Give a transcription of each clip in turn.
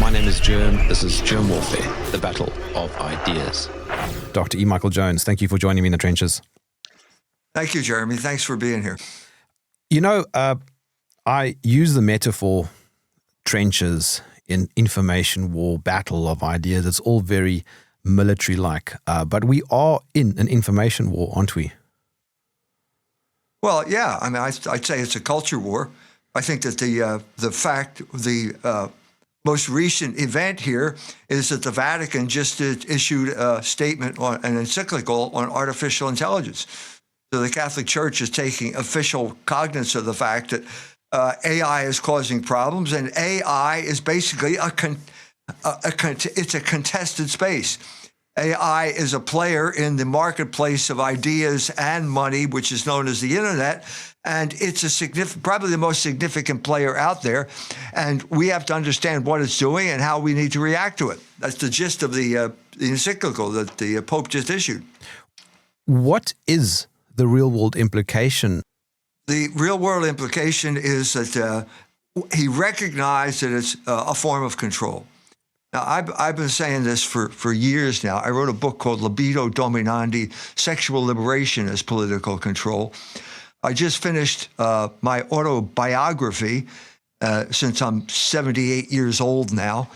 My name is Jerm. This is Jerm Warfare, the battle of ideas. Dr. E. Michael Jones, thank you for joining me in the trenches. Thank you, Jeremy. Thanks for being here. You know, I use the metaphor trenches in information war, battle of ideas. It's all very military-like, but we are in an information war, aren't we? Well, yeah. I mean, I'd say it's a culture war. I think that the most recent event here is that the Vatican just issued a statement on an encyclical on artificial intelligence. So the Catholic Church is taking official cognizance of the fact that AI is causing problems, and AI is basically it's a contested space. AI is a player in the marketplace of ideas and money, which is known as the internet, and it's probably the most significant player out there. And we have to understand what it's doing and how we need to react to it. That's the gist of the encyclical that the Pope just issued. What is the real-world implication? The real-world implication is that he recognized that it's a form of control. Now, I've been saying this for years now. I wrote a book called Libido Dominandi, Sexual Liberation as Political Control. I just finished my autobiography since I'm 78 years old now.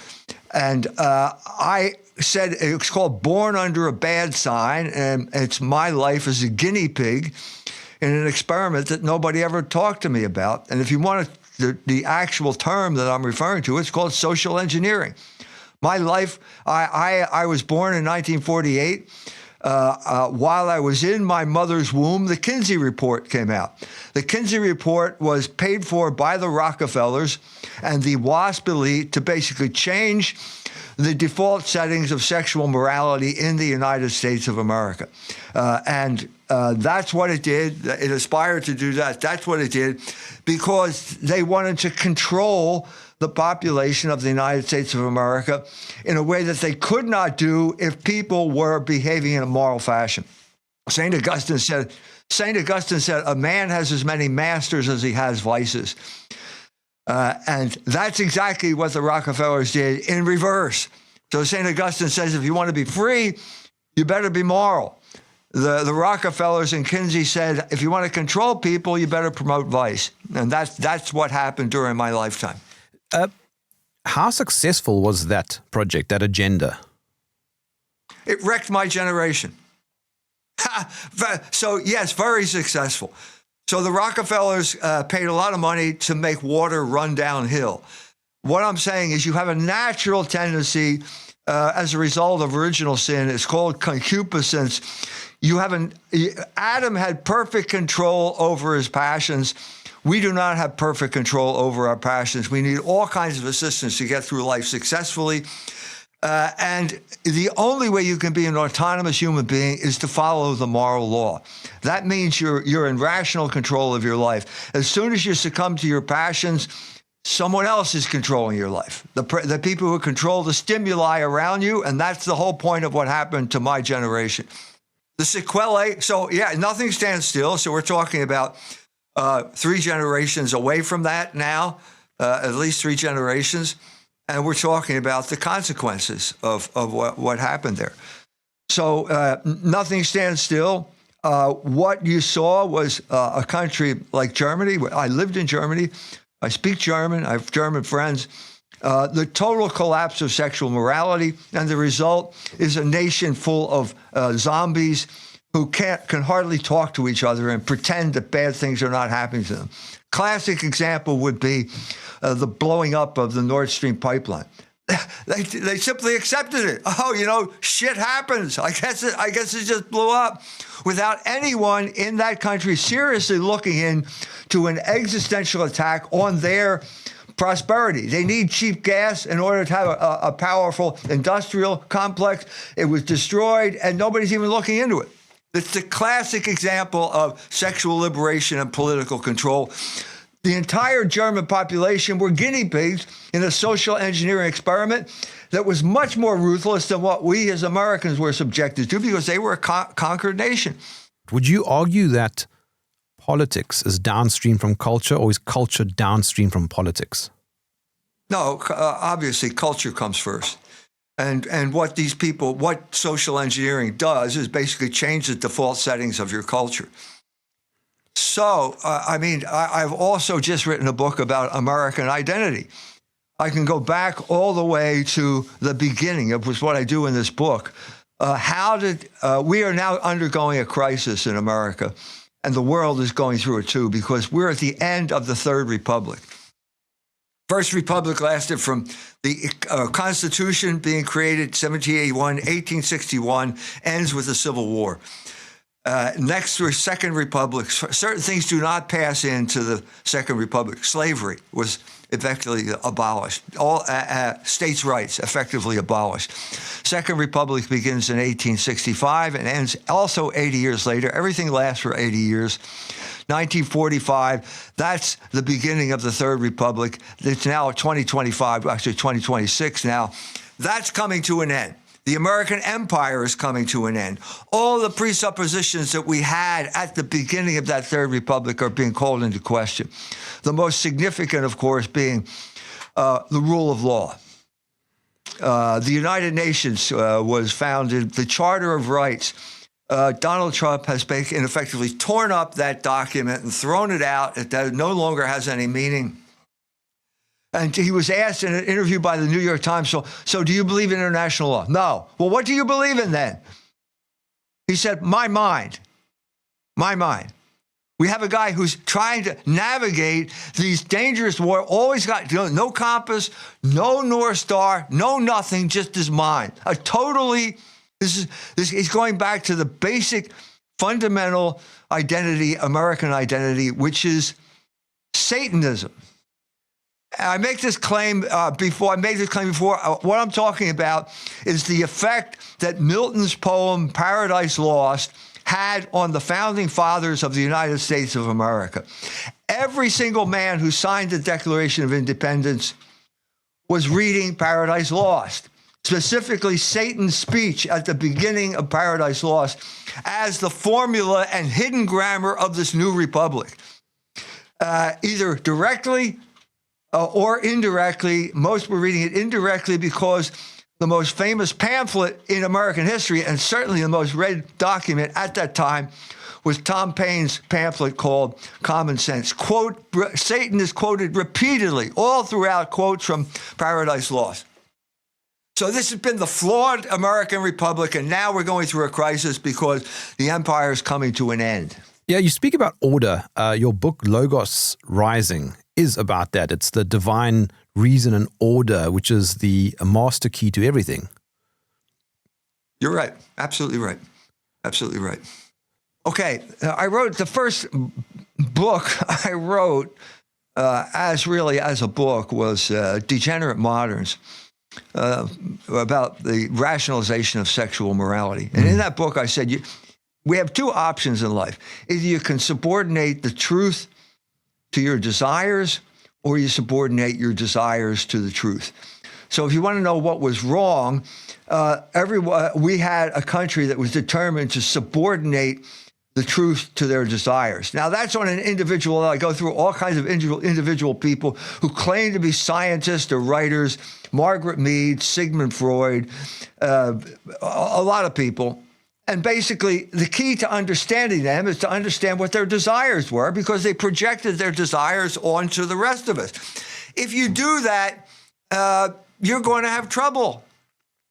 And I said it's called Born Under a Bad Sign, and it's my life as a guinea pig in an experiment that nobody ever talked to me about. And if you want the actual term that I'm referring to, it's called social engineering. My life, I was born in 1948. While I was in my mother's womb, the Kinsey Report came out. The Kinsey Report was paid for by the Rockefellers and the WASP elite to basically change the default settings of sexual morality in the United States of America. And that's what it did. It aspired to do that. That's what it did because they wanted to control the population of the United States of America in a way that they could not do if people were behaving in a moral fashion. St. Augustine said, a man has as many masters as he has vices. And that's exactly what the Rockefellers did in reverse. So St. Augustine says, if you want to be free, you better be moral. The Rockefellers and Kinsey said, if you want to control people, you better promote vice. And that's what happened during my lifetime. How successful was that project, that agenda? It wrecked my generation. So yes, very successful. So the Rockefellers paid a lot of money to make water run downhill. What I'm saying is you have a natural tendency as a result of original sin. It's called concupiscence. Adam had perfect control over his passions. We do not have perfect control over our passions. We need all kinds of assistance to get through life successfully. And the only way you can be an autonomous human being is to follow the moral law. That means you're in rational control of your life. As soon as you succumb to your passions, someone else is controlling your life. The people who control the stimuli around you, and that's the whole point of what happened to my generation. The sequelae, so yeah, nothing stands still. So we're talking about 3 generations away from that now, at least 3 generations. And we're talking about the consequences of what happened there. So nothing stands still. What you saw was a country like Germany. I lived in Germany. I speak German. I have German friends. The total collapse of sexual morality. And the result is a nation full of zombies who can hardly talk to each other and pretend that bad things are not happening to them. Classic example would be the blowing up of the Nord Stream pipeline. They simply accepted it. Oh, shit happens. I guess it just blew up without anyone in that country seriously looking into an existential attack on their prosperity. They need cheap gas in order to have a powerful industrial complex. It was destroyed, and nobody's even looking into it. It's the classic example of sexual liberation and political control. The entire German population were guinea pigs in a social engineering experiment that was much more ruthless than what we as Americans were subjected to because they were a conquered nation. Would you argue that politics is downstream from culture, or is culture downstream from politics? No, obviously culture comes first. And what social engineering does is basically change the default settings of your culture. So, I've also just written a book about American identity. I can go back all the way to the beginning of what I do in this book. We are now undergoing a crisis in America, and the world is going through it too, because we're at the end of the Third Republic. First Republic lasted from the Constitution being created 1781, 1861, ends with the Civil War. Next, we're Second Republic. Certain things do not pass into the Second Republic. Slavery was effectively abolished. All states' rights effectively abolished. Second Republic begins in 1865 and ends also 80 years later. Everything lasts for 80 years. 1945, that's the beginning of the Third Republic. It's now 2025, actually 2026 now. That's coming to an end. The American empire is coming to an end. All the presuppositions that we had at the beginning of that Third Republic are being called into question. The most significant, of course, being the rule of law. The United Nations was founded, the Charter of Rights. Donald Trump has effectively torn up that document and thrown it out. It no longer has any meaning. And he was asked in an interview by the New York Times, so do you believe in international law? No. Well, what do you believe in then? He said, my mind. My mind. We have a guy who's trying to navigate these dangerous waters, always got no compass, no North Star, no nothing, just his mind. He's going back to the basic fundamental identity, American identity, which is Satanism. I make this claim before. What I'm talking about is the effect that Milton's poem Paradise Lost had on the founding fathers of the United States of America. Every single man who signed the Declaration of Independence was reading Paradise Lost, specifically Satan's speech at the beginning of Paradise Lost as the formula and hidden grammar of this new republic. Either directly or indirectly. Most were reading it indirectly because the most famous pamphlet in American history, and certainly the most read document at that time, was Tom Paine's pamphlet called Common Sense. Satan is quoted repeatedly, all throughout, quotes from Paradise Lost. So this has been the flawed American Republic, and now we're going through a crisis because the empire is coming to an end. Yeah, you speak about order. Your book, Logos Rising, is about that. It's the divine reason and order, which is the master key to everything. You're right. Absolutely right. Absolutely right. Okay, I wrote the first book I wrote as a book was Degenerate Moderns, about the rationalization of sexual morality. And in that book, I said, we have two options in life. Either you can subordinate the truth to your desires, or you subordinate your desires to the truth. So if you want to know what was wrong, we had a country that was determined to subordinate the truth to their desires. Now, that's on an individual. I go through all kinds of individual people who claim to be scientists or writers, Margaret Mead, Sigmund Freud, a lot of people. And basically, the key to understanding them is to understand what their desires were, because they projected their desires onto the rest of us. If you do that, you're going to have trouble,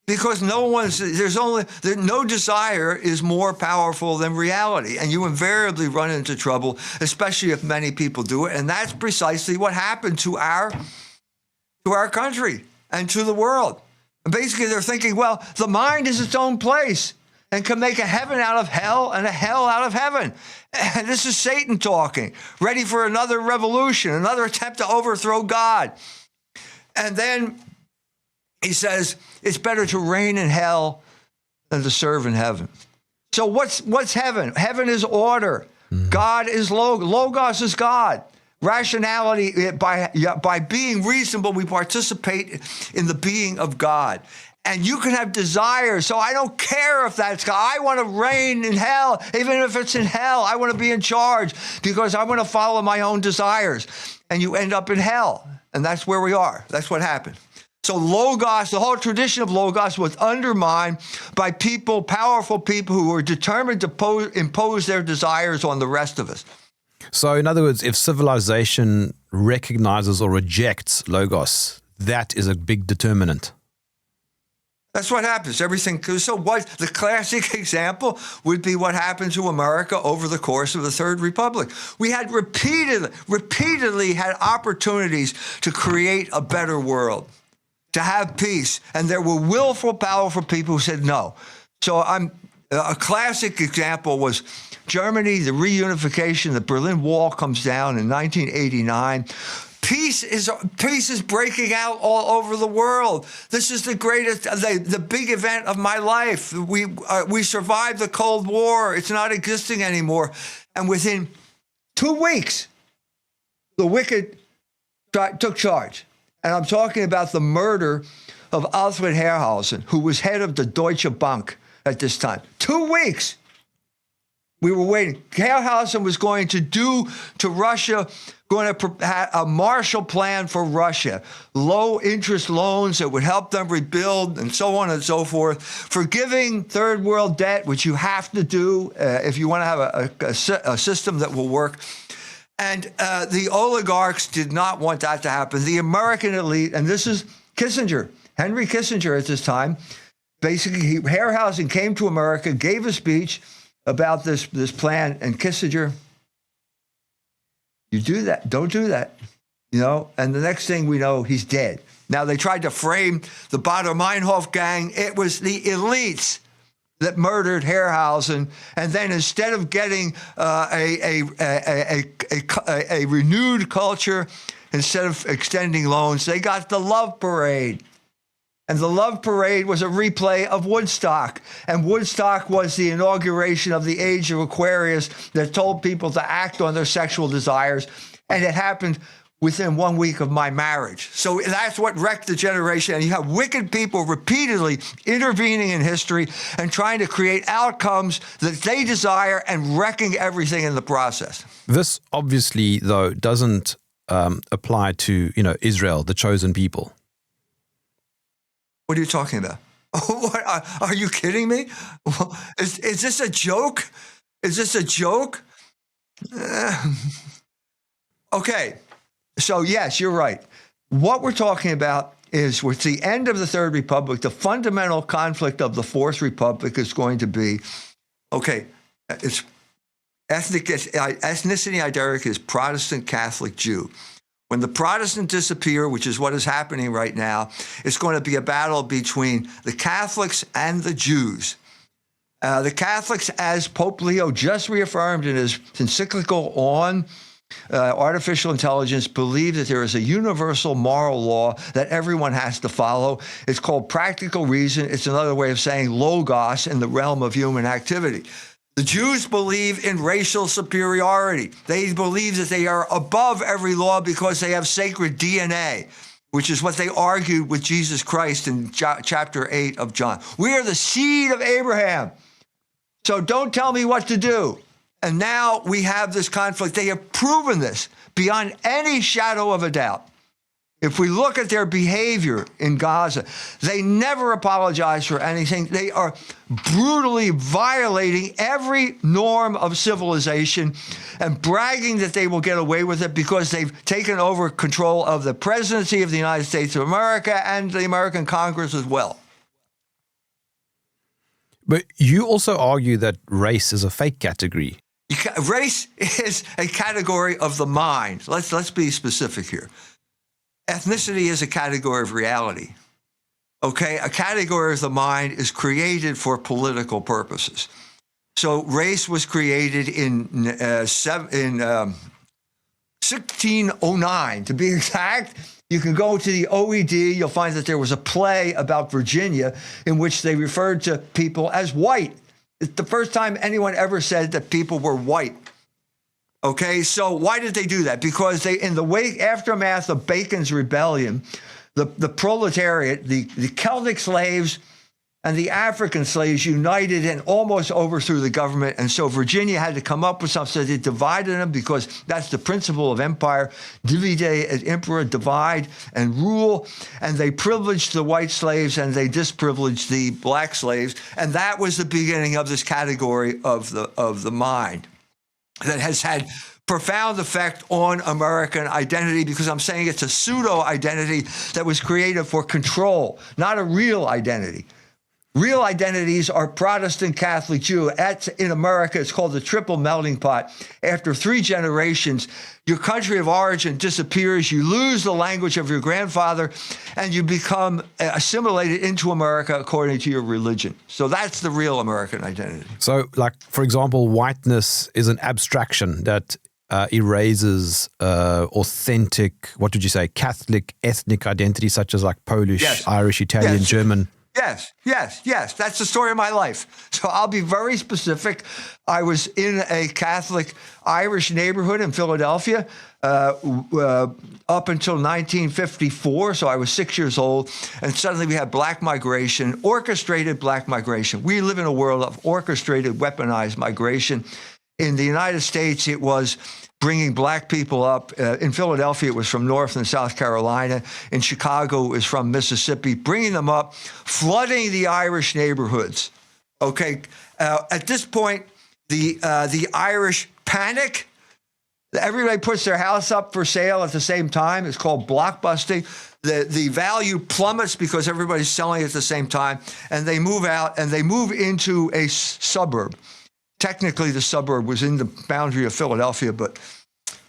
because no desire is more powerful than reality, and you invariably run into trouble, especially if many people do it. And that's precisely what happened to our country and to the world. And basically, they're thinking, well, the mind is its own place and can make a heaven out of hell and a hell out of heaven. And this is Satan talking, ready for another revolution, another attempt to overthrow God. And then he says, it's better to reign in hell than to serve in heaven. So what's heaven? Heaven is order. Mm-hmm. God is Logos is God. Rationality, by being reasonable, we participate in the being of God. And you can have desires. So I don't care if that's God. I want to reign in hell. Even if it's in hell, I want to be in charge because I want to follow my own desires. And you end up in hell. And that's where we are. That's what happened. So Logos, the whole tradition of Logos was undermined by people, powerful people who were determined to impose their desires on the rest of us. So in other words, if civilization recognizes or rejects Logos, that is a big determinant. That's what happens. Everything. So what the classic example would be what happened to America over the course of the Third Republic. We had repeatedly had opportunities to create a better world, to have peace. And there were willful, powerful people who said no. So a classic example was Germany, the reunification, the Berlin Wall comes down in 1989. Peace is breaking out all over the world. This is the greatest, the big event of my life. We survived the Cold War. It's not existing anymore. And within 2 weeks, the wicked took charge. And I'm talking about the murder of Alfred Herrhausen, who was head of the Deutsche Bank at this time. 2 weeks. We were waiting. Herrhausen was going to do to Russia, going to have a Marshall Plan for Russia, low interest loans that would help them rebuild and so on and so forth, forgiving third world debt, which you have to do if you want to have a system that will work. And the oligarchs did not want that to happen. The American elite, and this is Kissinger, Henry Kissinger at this time, basically Herrhausen came to America, gave a speech about this plan, and Kissinger, you do that, don't do that, and the next thing we know, he's dead. Now, they tried to frame the Baader-Meinhof gang. It was the elites that murdered Herrhausen, and then instead of getting a renewed culture, instead of extending loans, they got the Love Parade. And the Love Parade was a replay of Woodstock. And Woodstock was the inauguration of the age of Aquarius that told people to act on their sexual desires. And it happened within 1 week of my marriage. So that's what wrecked the generation. And you have wicked people repeatedly intervening in history and trying to create outcomes that they desire and wrecking everything in the process. This obviously, though, doesn't apply to, Israel, the chosen people. What are you talking about? What, are you kidding me? Is this a joke? Is this a joke? Okay. So, yes, you're right. What we're talking about is with the end of the Third Republic, the fundamental conflict of the Fourth Republic is going to be, it's ethnicity identity is Protestant, Catholic, Jew. When the Protestants disappear, which is what is happening right now, it's going to be a battle between the Catholics and the Jews. The Catholics, as Pope Leo just reaffirmed in his encyclical on artificial intelligence, believe that there is a universal moral law that everyone has to follow. It's called practical reason. It's another way of saying logos in the realm of human activity. The Jews believe in racial superiority. They believe that they are above every law because they have sacred DNA, which is what they argued with Jesus Christ in chapter 8 of John. We are the seed of Abraham. So don't tell me what to do. And now we have this conflict. They have proven this beyond any shadow of a doubt. If we look at their behavior in Gaza, they never apologize for anything. They are brutally violating every norm of civilization and bragging that they will get away with it because they've taken over control of the presidency of the United States of America and the American Congress as well. But you also argue that race is a fake category. Race is a category of the mind. Let's be specific here. Ethnicity is a category of reality. Okay, a category of the mind is created for political purposes. So race was created in 1609, to be exact. You can go to the OED, you'll find that there was a play about Virginia in which they referred to people as white. It's the first time anyone ever said that people were white. Okay, so why did they do that? Because in the aftermath of Bacon's rebellion, the proletariat, the Celtic slaves and the African slaves united and almost overthrew the government. And so Virginia had to come up with something. So they divided them because that's the principle of empire. Divide et impera, divide and rule. And they privileged the white slaves and they disprivileged the black slaves. And that was the beginning of this category of the mind that has had profound effect on American identity, because I'm saying it's a pseudo identity that was created for control, not a real identity. Real identities are Protestant, Catholic, Jew. In America, it's called the triple melting pot. After 3 generations, your country of origin disappears. You lose the language of your grandfather, and you become assimilated into America according to your religion. So that's the real American identity. So, like, for example, whiteness is an abstraction that erases authentic, what would you say, Catholic ethnic identity, such as like Polish, yes, Irish, Italian, yes, German. Yes. That's the story of my life. So I'll be very specific. I was in a Catholic Irish neighborhood in Philadelphia up until 1954. So I was 6 years old. And suddenly we had black migration, orchestrated black migration. We live in a world of orchestrated, weaponized migration. In the United States, it was bringing black people up. In Philadelphia, it was from North and South Carolina. In Chicago, it was from Mississippi, bringing them up, flooding the Irish neighborhoods. Okay, at this point, the Irish panic. Everybody puts their house up for sale at the same time. It's called blockbusting. The value plummets because everybody's selling at the same time, and they move out and they move into a suburb. Technically, the suburb was in the boundary of Philadelphia, but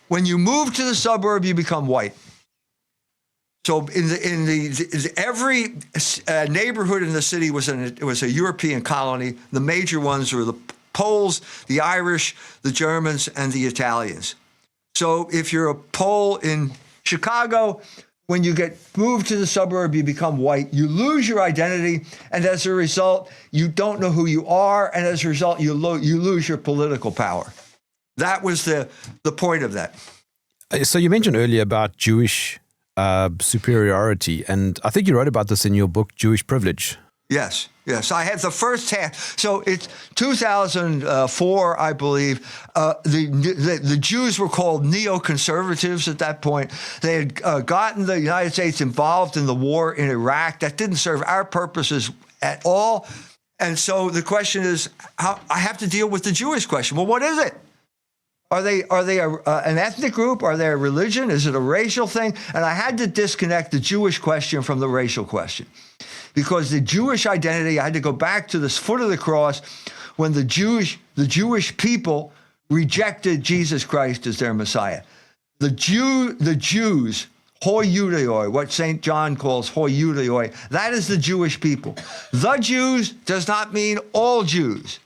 when you move to the suburb, you become white. So every neighborhood in the city was a European colony. The major ones were the Poles, the Irish, the Germans, and the Italians. So if you're a Pole in Chicago, when you get moved to the suburb, you become white. You lose your identity, and as a result, you don't know who you are, and as a result, you lose your political power. That was the point of that. So you mentioned earlier about Jewish superiority, and I think you wrote about this in your book, Jewish Privilege. Yes. I had the first half. So it's 2004, I believe. The Jews were called neoconservatives at that point. They had gotten the United States involved in the war in Iraq. That didn't serve our purposes at all. And so the question is, how I have to deal with the Jewish question. Well, what is it? Are they an ethnic group? Are they a religion? Is it a racial thing? And I had to disconnect the Jewish question from the racial question. Because the Jewish identity, I had to go back to the foot of the cross when the Jewish people rejected Jesus Christ as their Messiah. The Jews, hoi Judaioi, what St. John calls hoi Judaioi, that is the Jewish people. The Jews does not mean all Jews.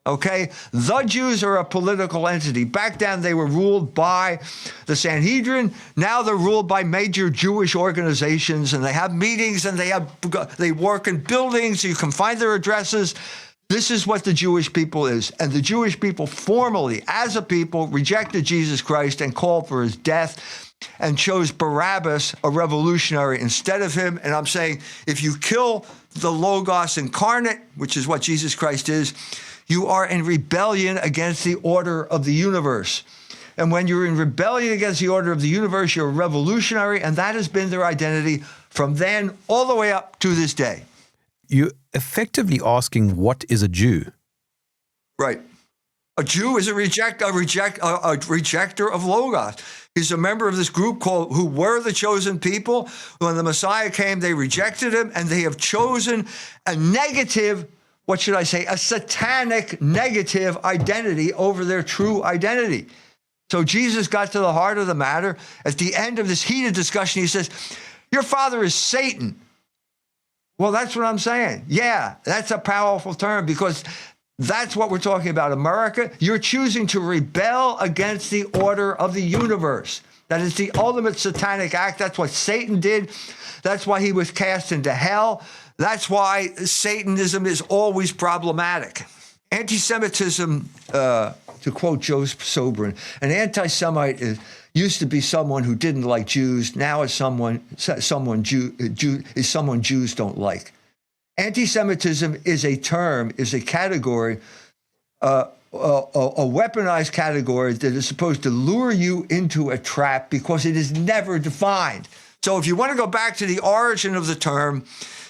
Okay, the Jews are a political entity. Back then, they were ruled by the Sanhedrin. Now they're ruled by major Jewish organizations, and they have meetings, and they work in buildings. You can find their addresses. This is what the Jewish people is. And the Jewish people formally, as a people, rejected Jesus Christ and called for his death and chose Barabbas, a revolutionary, instead of him. And I'm saying, if you kill the Logos incarnate, which is what Jesus Christ is, you are in rebellion against the order of the universe. And when you're in rebellion against the order of the universe, you're a revolutionary, and that has been their identity from then all the way up to this day. You're effectively asking, what is a Jew? Right. A Jew is a rejecter of Logos. He's a member of this group who were the chosen people. When the Messiah came, they rejected him, and they have chosen a negative, what should I say, a satanic negative identity over their true identity. So Jesus got to the heart of the matter. At the end of this heated discussion, he says, your father is Satan. Well, that's what I'm saying. Yeah, that's a powerful term because that's what we're talking about. America, you're choosing to rebel against the order of the universe. That is the ultimate satanic act. That's what Satan did. That's why he was cast into hell. That's why Satanism is always problematic. Anti-Semitism, to quote Joe Sobran, an anti-Semite used to be someone who didn't like Jews. Now is someone Jews don't like. Anti-Semitism is a term, is a category, a weaponized category that is supposed to lure you into a trap because it is never defined. So if you want to go back to the origin of the term,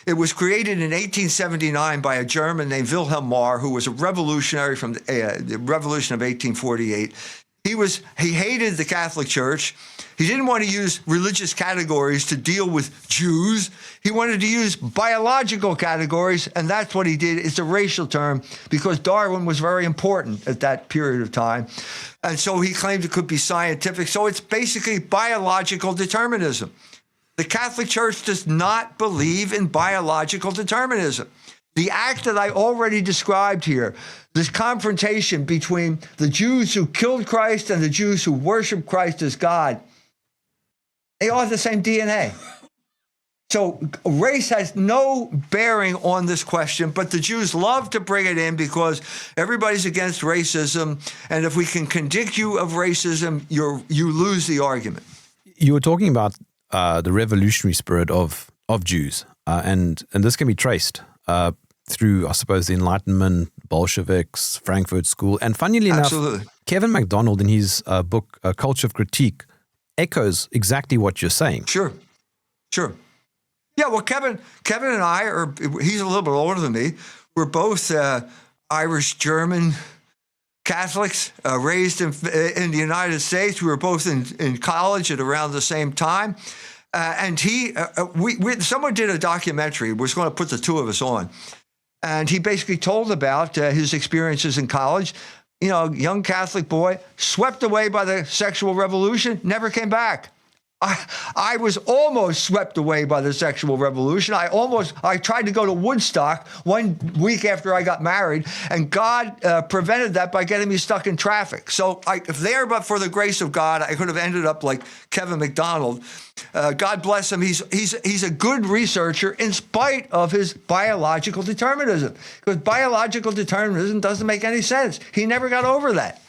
it was created in 1879 by a German named Wilhelm Marr, who was a revolutionary from the Revolution of 1848. He hated the Catholic Church. He didn't want to use religious categories to deal with Jews. He wanted to use biological categories, and that's what he did. It's a racial term because Darwin was very important at that period of time. And so he claimed it could be scientific. So it's basically biological determinism. The Catholic Church does not believe in biological determinism. The act that I already described here, this confrontation between the Jews who killed Christ and the Jews who worship Christ as God, they all have the same DNA. So race has no bearing on this question, but the Jews love to bring it in because everybody's against racism, and if we can convict you of racism, you lose the argument. You were talking about the revolutionary spirit of Jews, and this can be traced through, I suppose, the Enlightenment, Bolsheviks, Frankfurt School. And funnily enough, Kevin MacDonald in his book, Culture of Critique, echoes exactly what you're saying. Sure. Yeah, well, Kevin and I he's a little bit older than me. We're both Irish-German Catholics raised in the United States. We were both in college at around the same time. And someone did a documentary, was going to put the two of us on. And he basically told about his experiences in college. You know, young Catholic boy, swept away by the sexual revolution, never came back. I was almost swept away by the sexual revolution. I tried to go to Woodstock 1 week after I got married, and God prevented that by getting me stuck in traffic. So if there but for the grace of God, I could have ended up like Kevin MacDonald. God bless him. He's a good researcher in spite of his biological determinism, because biological determinism doesn't make any sense. He never got over that.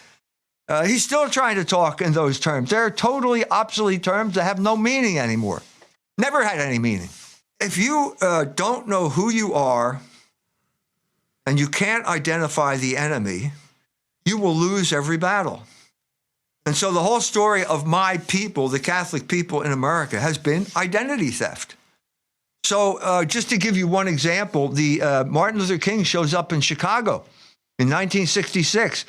He's still trying to talk in those terms. They're totally obsolete terms that have no meaning anymore. Never had any meaning. If you don't know who you are and you can't identify the enemy, you will lose every battle. And so the whole story of my people, the Catholic people in America, has been identity theft. So just to give you one example, Martin Luther King shows up in Chicago in 1966.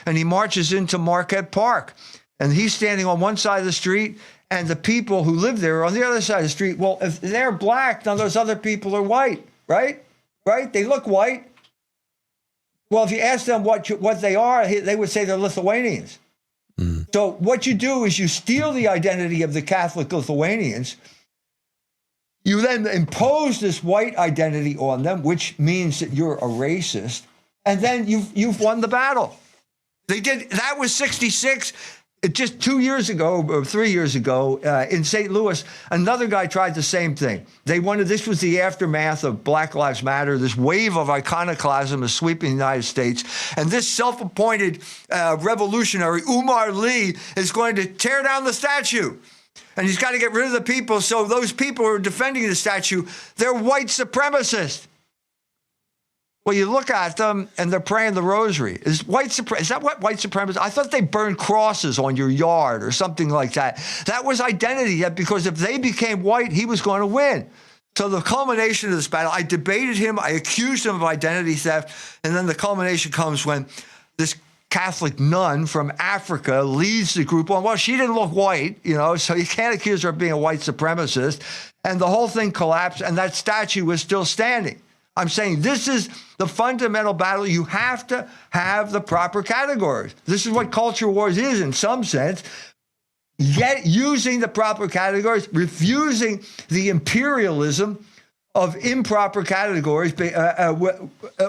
And he marches into Marquette Park, and he's standing on one side of the street, and the people who live there are on the other side of the street. Well, if they're black, now those other people are white, right? Right? They look white. Well, if you ask them what they are, they would say they're Lithuanians. Mm. So what you do is you steal the identity of the Catholic Lithuanians. You then impose this white identity on them, which means that you're a racist, and then you've won the battle. They did. That was 66. Just 2 years ago, or 3 years ago, in St. Louis, another guy tried the same thing. This was the aftermath of Black Lives Matter. This wave of iconoclasm is sweeping the United States. And this self-appointed revolutionary, Umar Lee, is going to tear down the statue. And he's got to get rid of the people. So those people who are defending the statue, they're white supremacists. Well, you look at them and they're praying the rosary. Is that what white supremacists? I thought they burned crosses on your yard or something like that. That was identity, because if they became white, he was going to win. So the culmination of this battle, I debated him, I accused him of identity theft, and then the culmination comes when this Catholic nun from Africa leads the group on. Well, she didn't look white, so you can't accuse her of being a white supremacist. And the whole thing collapsed, and that statue was still standing. I'm saying this is the fundamental battle. You have to have the proper categories. This is what culture wars is in some sense. Yet using the proper categories, refusing the imperialism of improper categories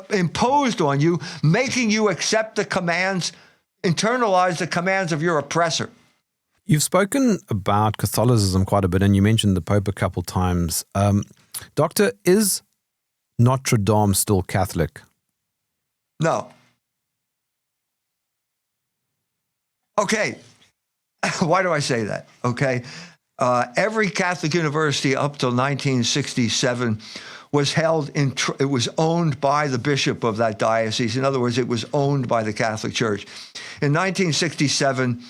imposed on you, making you accept the commands, internalize the commands of your oppressor. You've spoken about Catholicism quite a bit, and you mentioned the Pope a couple times. Doctor, is Notre Dame still Catholic? No. Okay. Why do I say that? Okay. Every Catholic university up till 1967 was it was owned by the bishop of that diocese. In other words, it was owned by the Catholic Church. In 1967,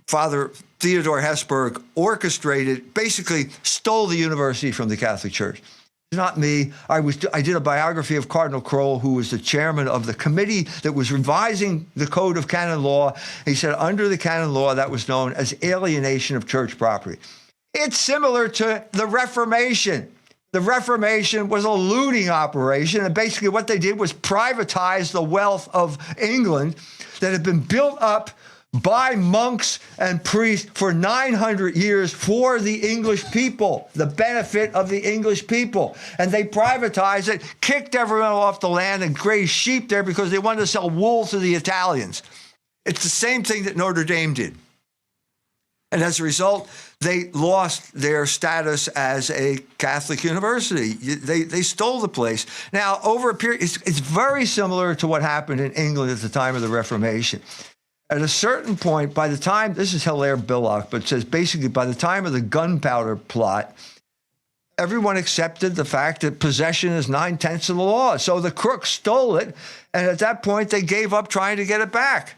Father Theodore Hesburgh basically stole the university from the Catholic Church. It's not me. I did a biography of Cardinal Kroll, who was the chairman of the committee that was revising the Code of Canon Law. He said under the canon law, that was known as alienation of church property. It's similar to the Reformation. The Reformation was a looting operation, and basically what they did was privatize the wealth of England that had been built up by monks and priests for 900 years for the English people, the benefit of the English people. And they privatized it, kicked everyone off the land, and grazed sheep there because they wanted to sell wool to the Italians. It's the same thing that Notre Dame did. And as a result, they lost their status as a Catholic university. They stole the place. Now, over a period, it's very similar to what happened in England at the time of the Reformation. At a certain point, by the time, this is Hilaire Belloc, but it says basically by the time of the gunpowder plot, everyone accepted the fact that possession is 9/10 of the law. So the crooks stole it, and at that point, they gave up trying to get it back.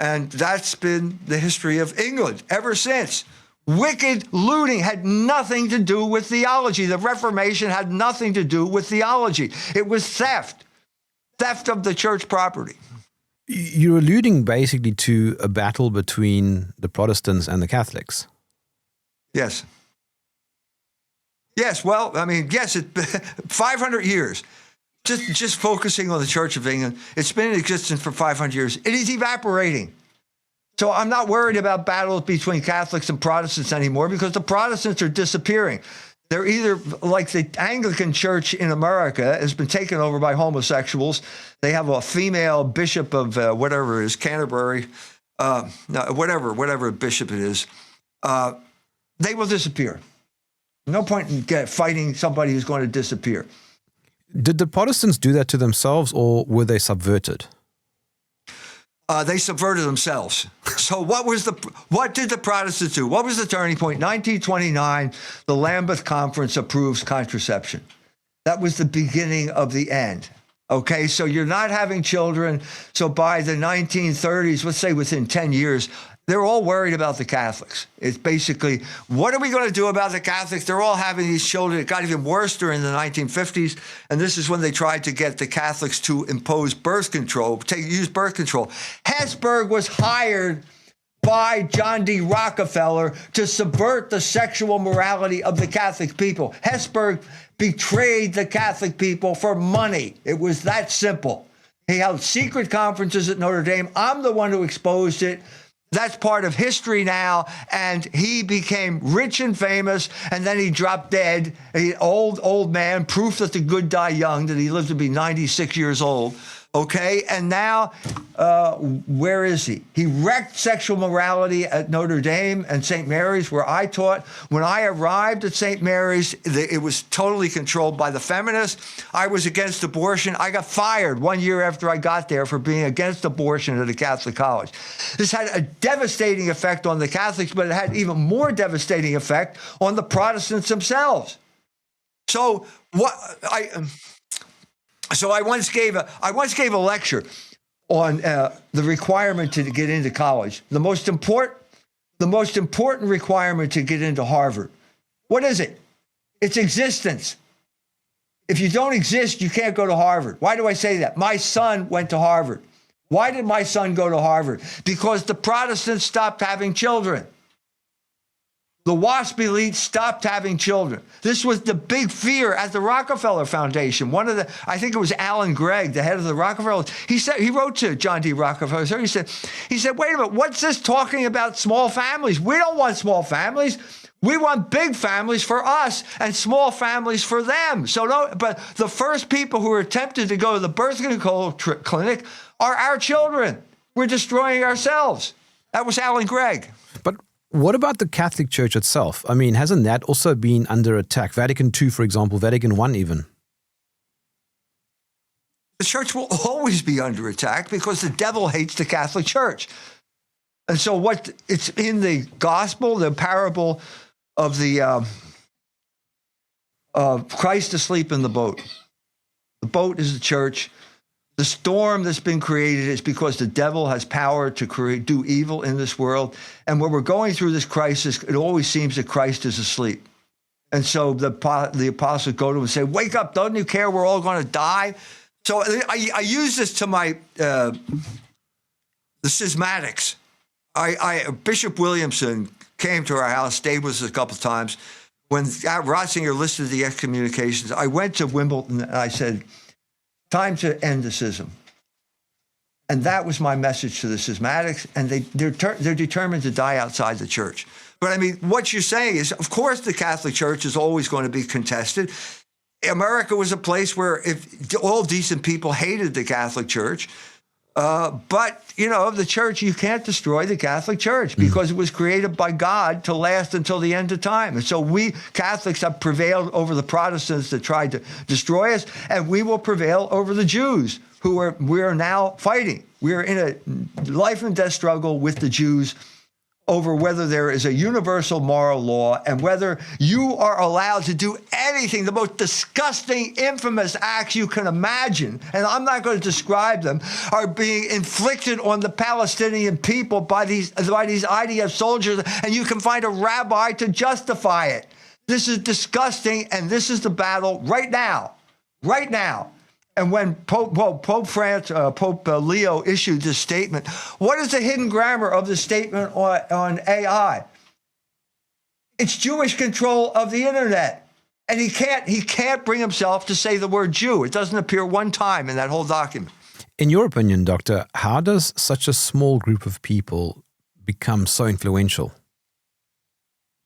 And that's been the history of England ever since. Wicked looting had nothing to do with theology. The Reformation had nothing to do with theology. It was theft of the church property. You're alluding basically to a battle between the Protestants and the Catholics. Yes. Yes, well, I mean, yes, 500 years. Just focusing on the Church of England, it's been in existence for 500 years. It is evaporating. So I'm not worried about battles between Catholics and Protestants anymore because the Protestants are disappearing. They're either like the Anglican Church in America has been taken over by homosexuals. They have a female bishop of whatever it is, Canterbury, whatever bishop it is. They will disappear. No point in fighting somebody who's going to disappear. Did the Protestants do that to themselves, or were they subverted? They subverted themselves. So what did the Protestants do? What was the turning point? 1929, the Lambeth Conference approves contraception. That was the beginning of the end. Okay, so you're not having children. So by the 1930s, let's say within 10 years, they're all worried about the Catholics. It's basically, what are we going to do about the Catholics? They're all having these children. It got even worse during the 1950s. And this is when they tried to get the Catholics to impose birth control, use birth control. Hesburgh was hired by John D. Rockefeller to subvert the sexual morality of the Catholic people. Hesburgh betrayed the Catholic people for money. It was that simple. He held secret conferences at Notre Dame. I'm the one who exposed it. That's part of history now, and he became rich and famous, and then he dropped dead, an old man, proof that the good die young, that he lived to be 96 years old, okay? And now, where is he? He wrecked sexual morality at Notre Dame and St. Mary's, where I taught. When I arrived at St. Mary's, it was totally controlled by the feminists. I was against abortion. I got fired 1 year after I got there for being against abortion at a Catholic college. This had a devastating effect on the Catholics, but it had even more devastating effect on the Protestants themselves. So I once gave a lecture on the requirement to get into college. The most important requirement to get into Harvard. What is it? It's existence. If you don't exist, you can't go to Harvard. Why do I say that? My son went to Harvard. Why did my son go to Harvard? Because the Protestants stopped having children. The WASP elite stopped having children. This was the big fear at the Rockefeller Foundation. I think it was Alan Gregg, the head of the Rockefeller. He wrote to John D. Rockefeller. He said, wait a minute, what's this talking about small families? We don't want small families. We want big families for us and small families for them. But the first people who are tempted to go to the birth control clinic are our children. We're destroying ourselves. That was Alan Gregg. But what about the Catholic Church itself? I mean, hasn't that also been under attack? Vatican II, for example, Vatican I even. The church will always be under attack because the devil hates the Catholic Church. And so it's in the gospel, the parable of the Christ asleep in the boat. The boat is the church. The storm that's been created is because the devil has power to do evil in this world. And when we're going through this crisis, it always seems that Christ is asleep. And so the apostles go to him and say, wake up, don't you care we're all going to die? So I use this to the schismatics. Bishop Williamson came to our house, stayed with us a couple of times. When Ratzinger listed the excommunications, I went to Wimbledon and I said, time to end the schism. And that was my message to the schismatics, and they're determined to die outside the church. But I mean, what you're saying is, of course, the Catholic Church is always going to be contested. America was a place where if all decent people hated the Catholic Church. But, the church, you can't destroy the Catholic Church because it was created by God to last until the end of time. And so we Catholics have prevailed over the Protestants that tried to destroy us, and we will prevail over the Jews we are now fighting. We are in a life and death struggle with the Jews over whether there is a universal moral law and whether you are allowed to do anything, the most disgusting, infamous acts you can imagine, and I'm not going to describe them, are being inflicted on the Palestinian people by these IDF soldiers, and you can find a rabbi to justify it. This is disgusting, and this is the battle right now. And when Pope Leo issued this statement, what is the hidden grammar of the statement on AI? It's Jewish control of the internet. And he can't bring himself to say the word Jew. It doesn't appear one time in that whole document. In your opinion, Doctor, how does such a small group of people become so influential?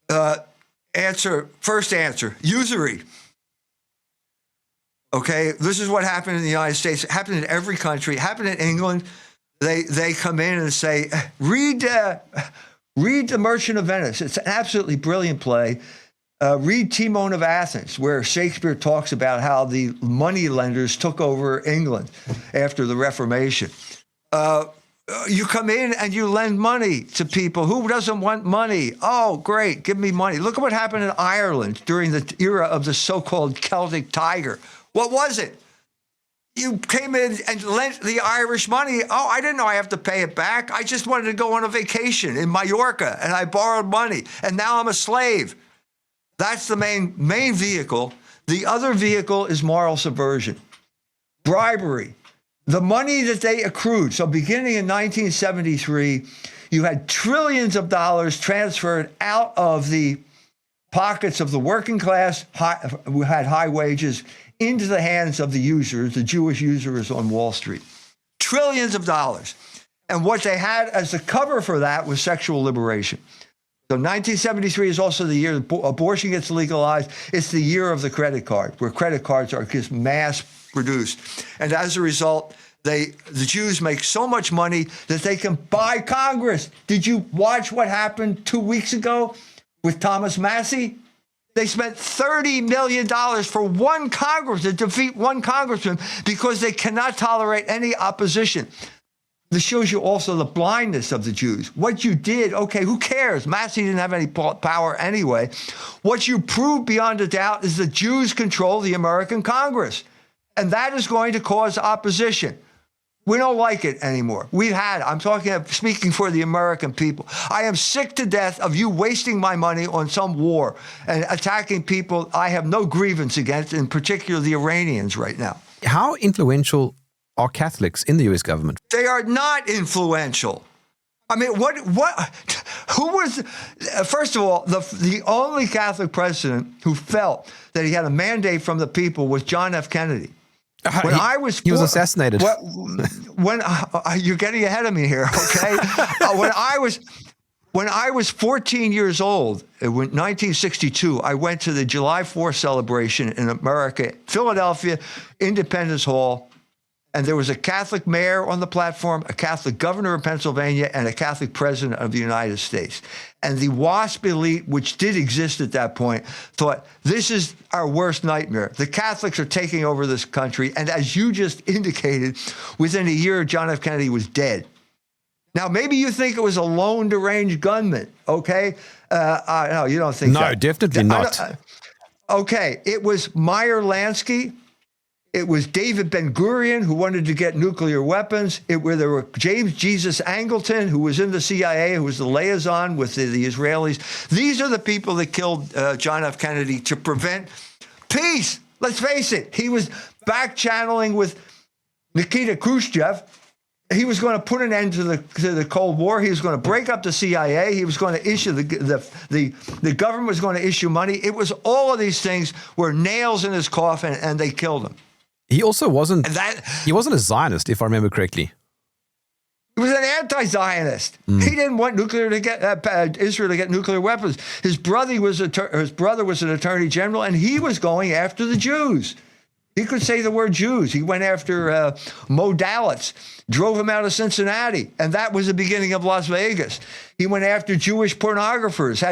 First answer, usury. Okay, this is what happened in the United States. It happened in every country. It happened in England. They come in and say, read The Merchant of Venice. It's an absolutely brilliant play. Read Timon of Athens, where Shakespeare talks about how the money lenders took over England after the Reformation. You come in and you lend money to people. Who doesn't want money? Oh, great, give me money. Look at what happened in Ireland during the era of the so-called Celtic Tiger. What was it? You came in and lent the Irish money. Oh, I didn't know I have to pay it back. I just wanted to go on a vacation in Mallorca, and I borrowed money, and now I'm a slave. That's the main vehicle. The other vehicle is moral subversion, bribery, the money that they accrued. So beginning in 1973, you had trillions of dollars transferred out of the pockets of the working class who had high wages into the hands of the usurers, the Jewish usurers on Wall Street. Trillions of dollars. And what they had as the cover for that was sexual liberation. So 1973 is also the year abortion gets legalized. It's the year of the credit card, where credit cards are just mass produced. And as a result, the Jews make so much money that they can buy Congress. Did you watch what happened 2 weeks ago with Thomas Massey? They spent $30 million for one Congress to defeat one congressman because they cannot tolerate any opposition. This shows you also the blindness of the Jews. What you did, okay, who cares? Massey didn't have any power anyway. What you proved beyond a doubt is the Jews control the American Congress. And that is going to cause opposition. We don't like it anymore. I'm speaking for the American people. I am sick to death of you wasting my money on some war and attacking people I have no grievance against, in particular the Iranians right now. How influential are Catholics in the U.S. government? They are not influential. I mean, who was, first of all, the only Catholic president who felt that he had a mandate from the people was John F. Kennedy. He was assassinated. You're getting ahead of me here, okay? When I was 14 years old, in 1962, I went to the July 4th celebration in America, Philadelphia, Independence Hall, and there was a Catholic mayor on the platform, a Catholic governor of Pennsylvania, and a Catholic president of the United States. And the WASP elite, which did exist at that point, thought, this is our worst nightmare. The Catholics are taking over this country. And as you just indicated, within a year, John F. Kennedy was dead. Now, maybe you think it was a lone deranged gunman, okay? No, you don't think No, that. definitely not. Okay, it was Meyer Lansky. It was David Ben-Gurion, who wanted to get nuclear weapons. There were James Jesus Angleton, who was in the CIA, who was the liaison with the Israelis. These are the people that killed John F. Kennedy to prevent peace. Let's face it. He was back-channeling with Nikita Khrushchev. He was going to put an end to the Cold War. He was going to break up the CIA. He was going to issue the government was going to issue money. It was all of these things were nails in his coffin, and they killed him. He also wasn't a Zionist, if I remember correctly. He was an anti-Zionist. He didn't want Israel to get nuclear weapons. His brother was an attorney general, and he was going after the Jews. He could say the word Jews. He went after Mo Dalitz, drove him out of Cincinnati, and that was the beginning of Las Vegas. He went after Jewish pornographers,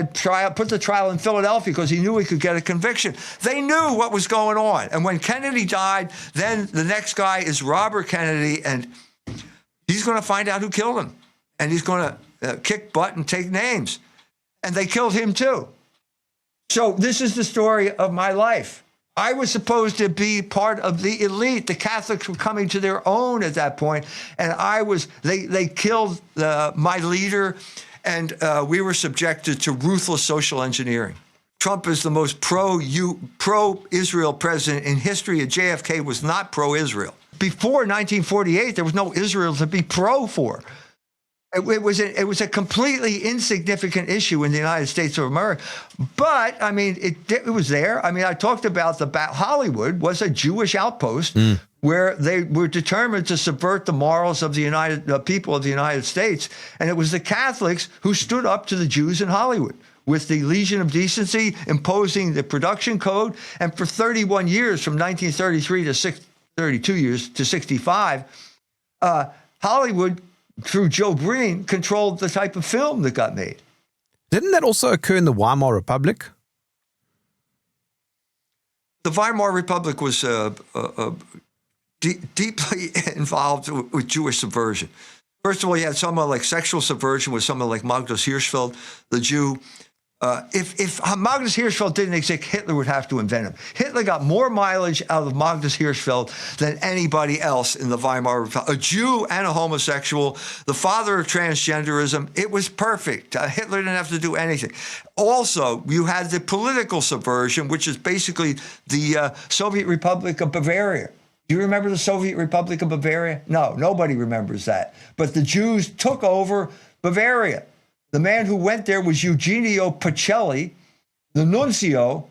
put the trial in Philadelphia because he knew he could get a conviction. They knew what was going on. And when Kennedy died, then the next guy is Robert Kennedy, and he's going to find out who killed him. And he's going to kick butt and take names. And they killed him too. So this is the story of my life. I was supposed to be part of the elite. The Catholics were coming to their own at that point, and they killed my leader, and we were subjected to ruthless social engineering. Trump is the most pro-Israel president in history, and JFK was not pro-Israel. Before 1948, there was no Israel to be pro for. It was a completely insignificant issue in the United States of America. But, I mean, it was there. I mean, I talked about Hollywood was a Jewish outpost where they were determined to subvert the morals of the people of the United States. And it was the Catholics who stood up to the Jews in Hollywood with the Legion of Decency imposing the production code. And for 31 years, from 1933 to 32 years to 65, Hollywood, through Joe Breen, controlled the type of film that got made. Didn't that also occur in the Weimar Republic? The Weimar Republic was deeply involved with Jewish subversion. First of all, you had someone like sexual subversion with someone like Magnus Hirschfeld, the Jew. If Magnus Hirschfeld didn't exist, Hitler would have to invent him. Hitler got more mileage out of Magnus Hirschfeld than anybody else in the Weimar Republic. A Jew and a homosexual, the father of transgenderism. It was perfect. Hitler didn't have to do anything. Also, you had the political subversion, which is basically the Soviet Republic of Bavaria. Do you remember the Soviet Republic of Bavaria? No, nobody remembers that. But the Jews took over Bavaria. The man who went there was Eugenio Pacelli, the nuncio,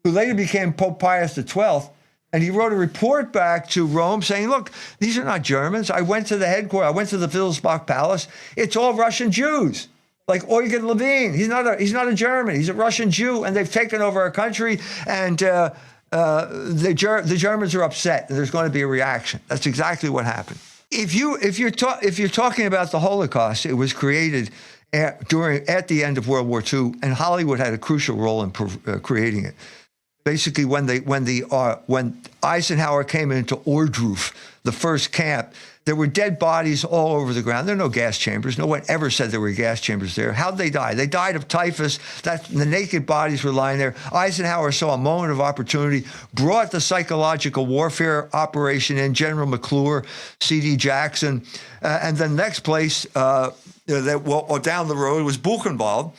who later became Pope Pius XII. And he wrote a report back to Rome saying, look, these are not Germans. I went to the headquarters. I went to the Wittelsbach Palace. It's all Russian Jews, like Eugen Levine. He's not a German. He's a Russian Jew. And they've taken over our country. And the Germans are upset. And there's going to be a reaction. That's exactly what happened. If you're talking about the Holocaust, it was created at the end of World War II, and Hollywood had a crucial role in creating it. Basically, when Eisenhower came into Ohrdruf, the first camp, there were dead bodies all over the ground. There are no gas chambers. No one ever said there were gas chambers there. How'd they die? They died of typhus. The naked bodies were lying there. Eisenhower saw a moment of opportunity, brought the psychological warfare operation in, General McClure, C.D. Jackson, and then next place down the road was Buchenwald.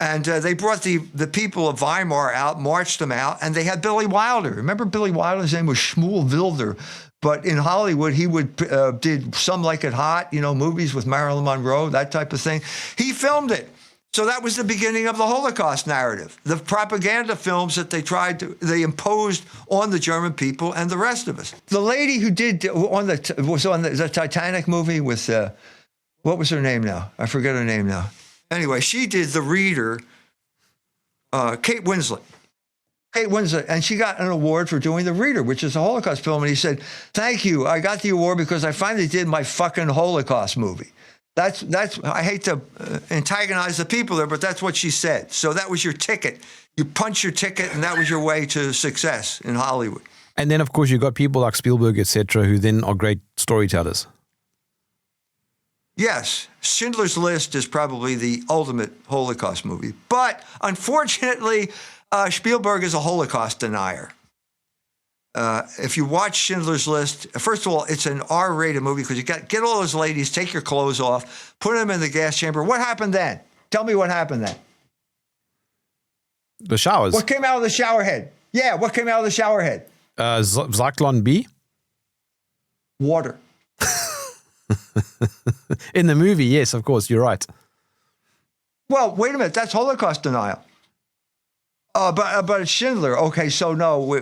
And they brought the people of Weimar out, marched them out, and they had Billy Wilder. Remember Billy Wilder? His name was Shmuel Wilder. But in Hollywood, he did Some Like It Hot, movies with Marilyn Monroe, that type of thing. He filmed it. So that was the beginning of the Holocaust narrative. The propaganda films that they imposed on the German people and the rest of us. The lady who was on the Titanic movie with, what was her name now? I forget her name now. Anyway, she did The Reader, Kate Winslet. And she got an award for doing The Reader, which is a Holocaust film. And he said, thank you. I got the award because I finally did my fucking Holocaust movie. That's. I hate to antagonize the people there, but that's what she said. So that was your ticket. You punch your ticket, and that was your way to success in Hollywood. And then, of course, you got people like Spielberg, etc., who then are great storytellers. Yes, Schindler's List is probably the ultimate Holocaust movie. But unfortunately, Spielberg is a Holocaust denier. If you watch Schindler's List, first of all, it's an R-rated movie because you got get all those ladies, take your clothes off, put them in the gas chamber. What happened then? Tell me what happened then. The showers. What came out of the shower head? Yeah, what came out of the shower head? Zyklon B? Water. In the movie, yes, of course, you're right. Well, wait a minute. That's Holocaust denial. But it's Schindler. Okay, so no,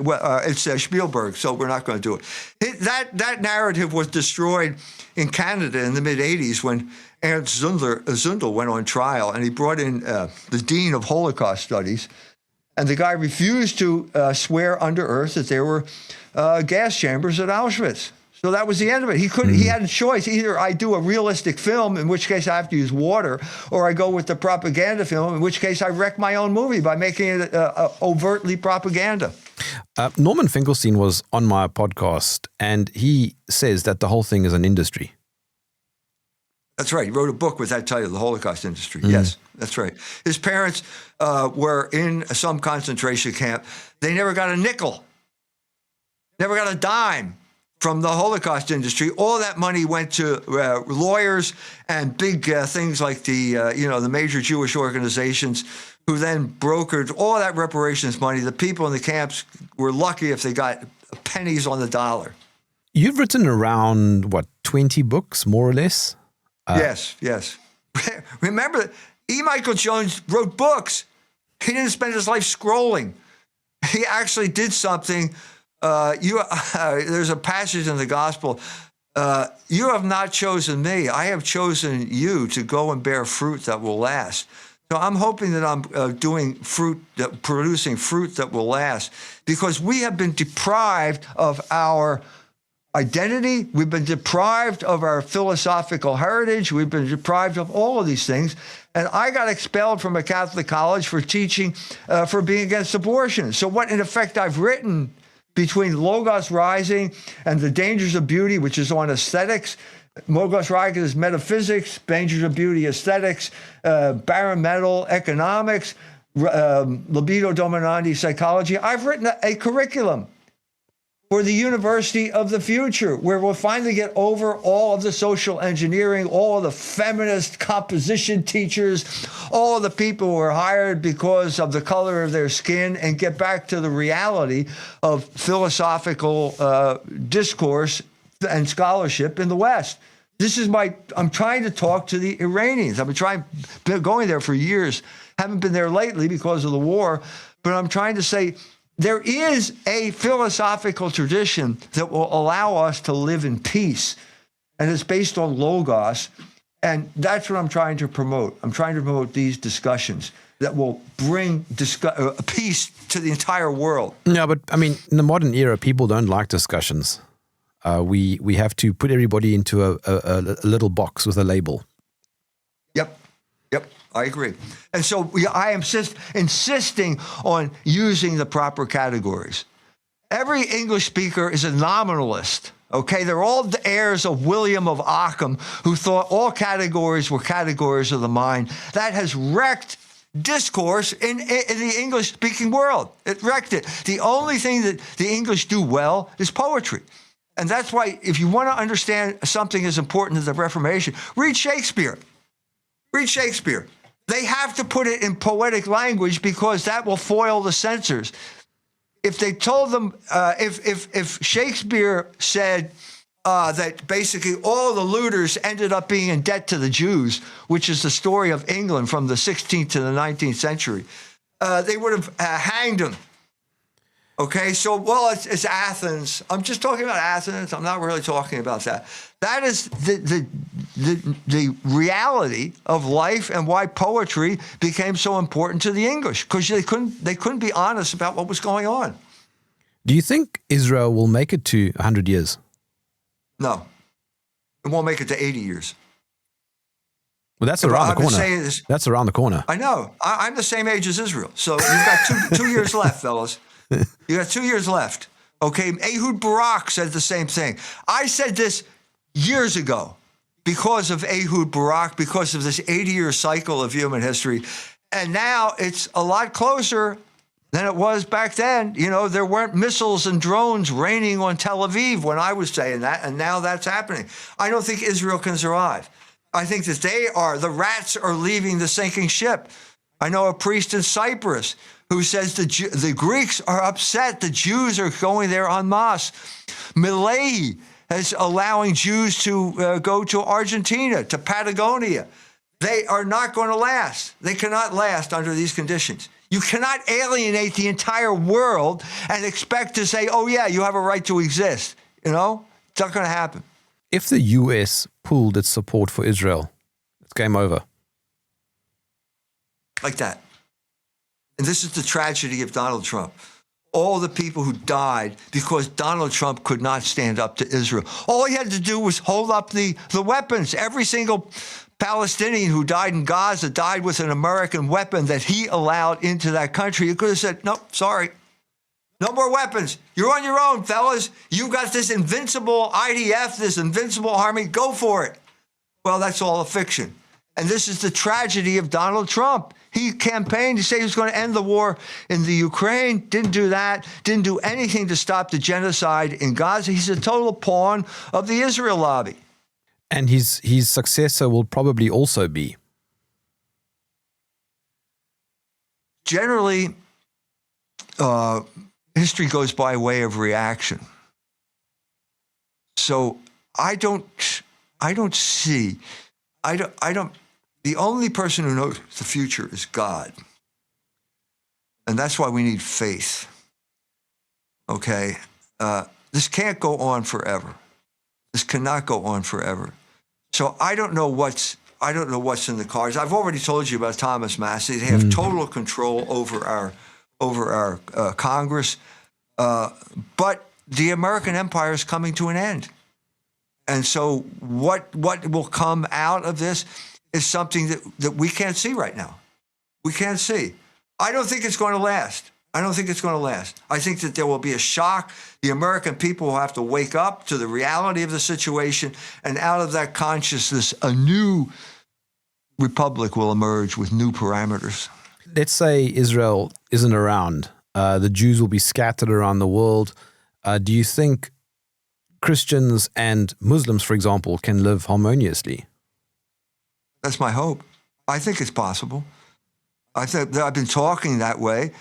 it's Spielberg, so we're not going to do it. That narrative was destroyed in Canada in the mid-'80s when Ernst Zundel went on trial, and he brought in the dean of Holocaust studies, and the guy refused to swear under oath that there were gas chambers at Auschwitz. So that was the end of it. He had a choice. Either I do a realistic film, in which case I have to use water, or I go with the propaganda film, in which case I wreck my own movie by making it overtly propaganda. Norman Finkelstein was on my podcast, and he says that the whole thing is an industry. That's right. He wrote a book with that title, The Holocaust Industry. Yes, that's right. His parents were in some concentration camp. They never got a nickel, never got a dime from the Holocaust industry. All that money went to lawyers and big things like the major Jewish organizations, who then brokered all that reparations money. The people in the camps were lucky if they got pennies on the dollar. You've written around, 20 books, more or less? Yes. Remember, E. Michael Jones wrote books. He didn't spend his life scrolling. He actually did something. There's a passage in the gospel. You have not chosen me. I have chosen you to go and bear fruit that will last. So I'm hoping that I'm producing fruit that will last, because we have been deprived of our identity. We've been deprived of our philosophical heritage. We've been deprived of all of these things. And I got expelled from a Catholic college for teaching, for being against abortion. So what, in effect, I've written between Logos Rising and The Dangers of Beauty, which is on aesthetics. Logos Rising is metaphysics, Dangers of Beauty, aesthetics, bare metal, economics, libido dominandi, psychology. I've written a curriculum for the university of the future, where we'll finally get over all of the social engineering, all of the feminist composition teachers, all of the people who are hired because of the color of their skin, and get back to the reality of philosophical discourse and scholarship in the West. I'm trying to talk to the Iranians. I've been going there for years, haven't been there lately because of the war, but I'm trying to say, there is a philosophical tradition that will allow us to live in peace, and it's based on Logos, and that's what I'm trying to promote. I'm trying to promote these discussions that will bring peace to the entire world. No, but I mean, in the modern era, people don't like discussions. We have to put everybody into a little box with a label. Yep. I agree. And so I am insisting on using the proper categories. Every English speaker is a nominalist. Okay, they're all the heirs of William of Ockham, who thought all categories were categories of the mind. That has wrecked discourse in the English-speaking world. It wrecked it. The only thing that the English do well is poetry. And that's why, if you want to understand something as important as the Reformation, read Shakespeare. Read Shakespeare. They have to put it in poetic language because that will foil the censors. If they told them, if Shakespeare said that basically all the looters ended up being in debt to the Jews, which is the story of England from the 16th to the 19th century, they would have hanged them. Okay, so, it's Athens. I'm just talking about Athens. I'm not really talking about that. That is the reality of life, and why poetry became so important to the English, because they couldn't be honest about what was going on. Do you think Israel will make it to 100 years? No. It won't make it to 80 years. Well, that's around the corner. That's around the corner. I know. I'm the same age as Israel. So you've got two years left, fellas. You got 2 years left. Okay, Ehud Barak said the same thing. I said this years ago, because of Ehud Barak, because of this 80-year cycle of human history. And now it's a lot closer than it was back then. You know, there weren't missiles and drones raining on Tel Aviv when I was saying that, and now that's happening. I don't think Israel can survive. I think that the rats are leaving the sinking ship. I know a priest in Cyprus who says the Greeks are upset. The Jews are going there en masse. Milei is allowing Jews to go to Argentina, to Patagonia. They are not going to last. They cannot last under these conditions. You cannot alienate the entire world and expect to say, oh, yeah, you have a right to exist. You know, it's not going to happen. If the US pulled its support for Israel, it's game over. Like that. And this is the tragedy of Donald Trump. All the people who died because Donald Trump could not stand up to Israel. All he had to do was hold up the weapons. Every single Palestinian who died in Gaza died with an American weapon that he allowed into that country. He could have said, nope, sorry. No more weapons. You're on your own, fellas. You got this invincible IDF, this invincible army. Go for it. Well, that's all a fiction. And this is the tragedy of Donald Trump. He campaigned to say he was going to end the war in the Ukraine, didn't do that, didn't do anything to stop the genocide in Gaza. He's a total pawn of the Israel lobby. And his successor will probably also be. Generally, history goes by way of reaction. So I don't see, the only person who knows the future is God. And that's why we need faith. Okay? This can't go on forever. This cannot go on forever. So I don't know what's in the cards. I've already told you about Thomas Massey. They have total control over our Congress. But the American empire is coming to an end. And so what will come out of this is something that we can't see right now. We can't see. I don't think it's going to last. I think that there will be a shock. The American people will have to wake up to the reality of the situation, and out of that consciousness, a new republic will emerge with new parameters. Let's say Israel isn't around. The Jews will be scattered around the world. Do you think Christians and Muslims, for example, can live harmoniously? That's my hope. I think it's possible. I think that I've been talking that way.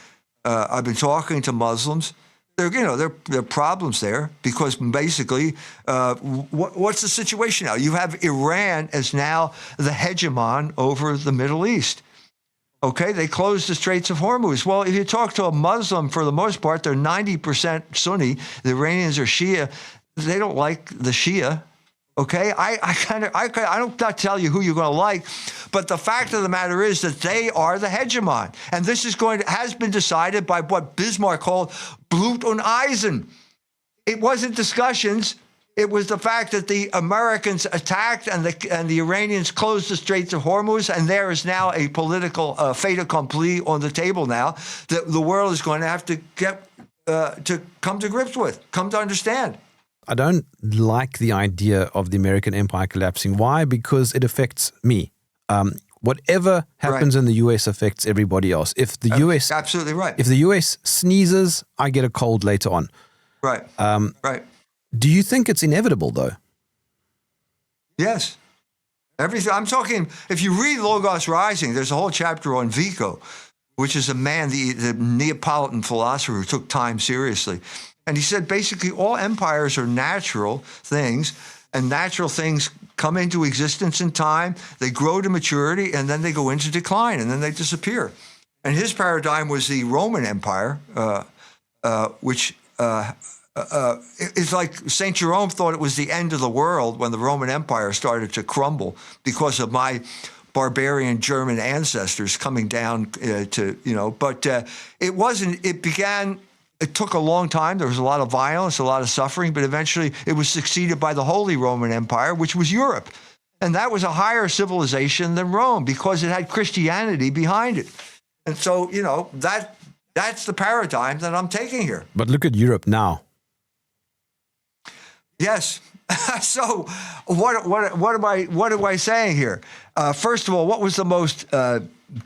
I've been talking to Muslims. There are problems there because basically, what's the situation now? You have Iran as now the hegemon over the Middle East. Okay, they closed the Straits of Hormuz. Well, if you talk to a Muslim, for the most part, they're 90% Sunni. The Iranians are Shia. They don't like the Shia. Okay, I don't tell you who you're going to like, but the fact of the matter is that they are the hegemon, and this has been decided by what Bismarck called Blut und Eisen. It wasn't discussions; it was the fact that the Americans attacked and the Iranians closed the Straits of Hormuz, and there is now a political fait accompli on the table now that the world is going to have to get to come to grips with, come to understand. I don't like the idea of the American empire collapsing. Why? Because it affects me. Whatever happens in the US affects everybody else. If the US absolutely right. If the US sneezes, I get a cold later on. Right. Right. Do you think it's inevitable though? Yes. Everything. I'm talking. If you read Logos Rising, there's a whole chapter on Vico, which is a man, the Neapolitan philosopher who took time seriously. And he said, basically, all empires are natural things, and natural things come into existence in time, they grow to maturity, and then they go into decline, and then they disappear. And his paradigm was the Roman Empire, which is like St. Jerome thought it was the end of the world when the Roman Empire started to crumble because of my barbarian German ancestors coming down but it wasn't, it took a long time. There was a lot of violence, a lot of suffering, but eventually it was succeeded by the Holy Roman Empire, which was Europe. And that was a higher civilization than Rome because it had Christianity behind it. And so, that's the paradigm that I'm taking here. But look at Europe now. Yes, So what am I saying here? First of all, what was the most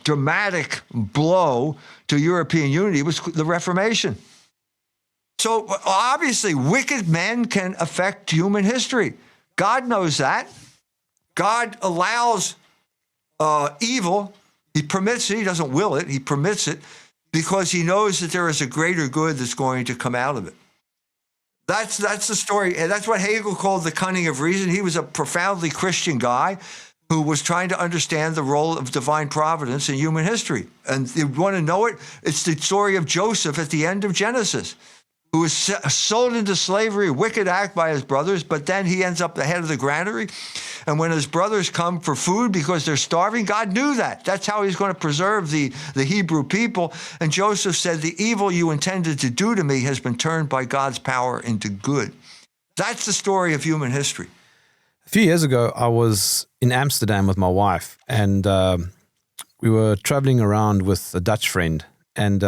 dramatic blow to European unity? It was the Reformation. So obviously, wicked men can affect human history. God knows that. God allows evil. He permits it. He doesn't will it. He permits it because he knows that there is a greater good that's going to come out of it. That's the story. And that's what Hegel called the cunning of reason. He was a profoundly Christian guy who was trying to understand the role of divine providence in human history. And you want to know it? It's the story of Joseph at the end of Genesis, who was sold into slavery, a wicked act by his brothers, but then he ends up the head of the granary. And when his brothers come for food because they're starving, God knew that. That's how he's going to preserve the Hebrew people. And Joseph said, the evil you intended to do to me has been turned by God's power into good. That's the story of human history. A few years ago, I was in Amsterdam with my wife, and we were traveling around with a Dutch friend, and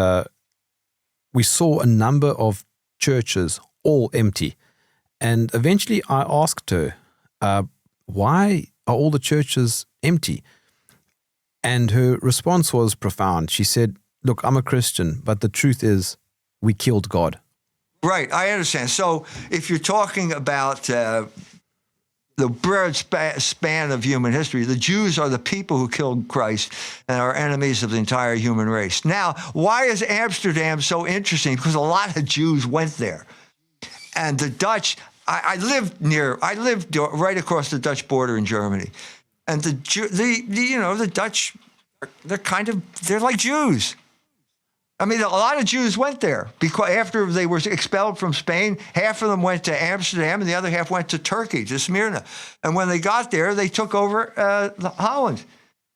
we saw a number of churches all empty. And eventually I asked her, why are all the churches empty? And her response was profound. She said, look, I'm a Christian, but the truth is we killed God. Right, I understand. So if you're talking about the broad span of human history, the Jews are the people who killed Christ and are enemies of the entire human race. Now, why is Amsterdam so interesting? Because a lot of Jews went there. And the Dutch, I lived right across the Dutch border in Germany. And the Dutch, they're like Jews. I mean, a lot of Jews went there because after they were expelled from Spain, half of them went to Amsterdam and the other half went to Turkey, to Smyrna. And when they got there, they took over Holland.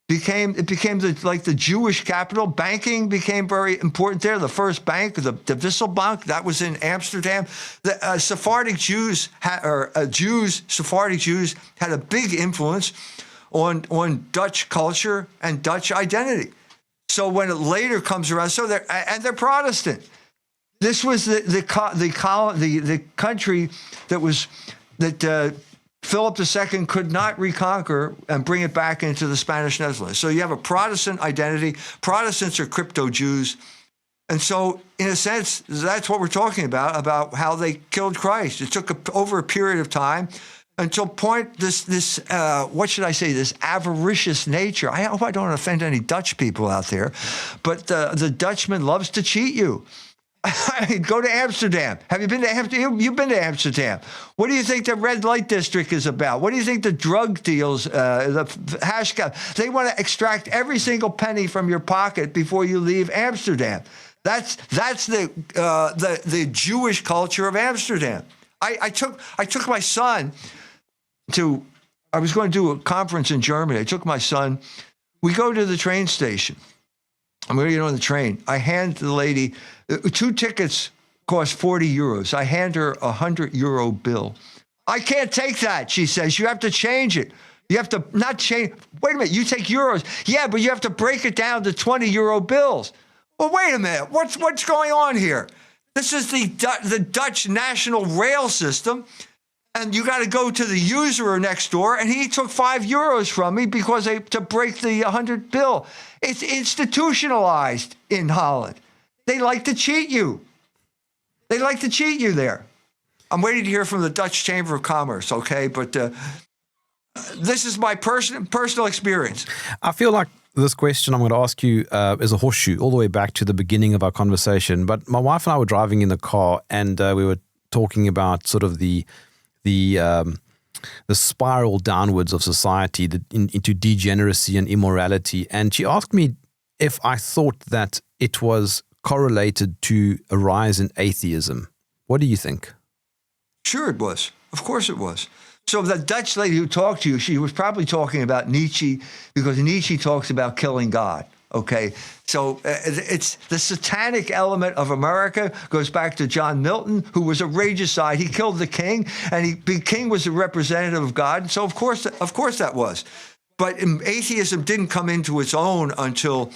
It became the Jewish capital. Banking became very important there. The first bank, the Wisselbank, that was in Amsterdam. The Sephardic Jews Sephardic Jews had a big influence on Dutch culture and Dutch identity. So when it later comes around, they're Protestant. This was the country that Philip II could not reconquer and bring it back into the Spanish Netherlands. So you have a Protestant identity. Protestants are crypto-Jews. And so, in a sense, that's what we're talking about how they killed Christ. It took over a period of time until this avaricious nature. I hope I don't offend any Dutch people out there, but the Dutchman loves to cheat you. I mean, go to Amsterdam. Have you been to Amsterdam? You've been to Amsterdam. What do you think the red light district is about? What do you think the drug deals, the hash cap? They want to extract every single penny from your pocket before you leave Amsterdam. That's the Jewish culture of Amsterdam. I took my son I was going to do a conference in Germany. I took my son. We go to the train station. I'm going to get on the train. I hand the lady, 2 tickets cost 40 euros. I hand her a 100 euro bill. I can't take that, she says. You have to change it. You have to not change. Wait a minute, you take euros. Yeah, but you have to break it down to 20 euro bills. Well, wait a minute. What's going on here? This is the Dutch national rail system. And you got to go to the usurer next door, and he took 5 euros from me to break the 100 bill. It's institutionalized in Holland. They like to cheat you. They like to cheat you there. I'm waiting to hear from the Dutch Chamber of Commerce, okay? But this is my personal experience. I feel like this question I'm going to ask you is a horseshoe all the way back to the beginning of our conversation. But my wife and I were driving in the car, and we were talking about sort of the spiral downwards of society into degeneracy and immorality. And she asked me if I thought that it was correlated to a rise in atheism. What do you think? Sure it was. Of course it was. So the Dutch lady who talked to you, she was probably talking about Nietzsche, because Nietzsche talks about killing God. Okay, so it's the satanic element of America goes back to John Milton, who was a regicide. He killed the king, and the king was a representative of God. So of course that was. But atheism didn't come into its own until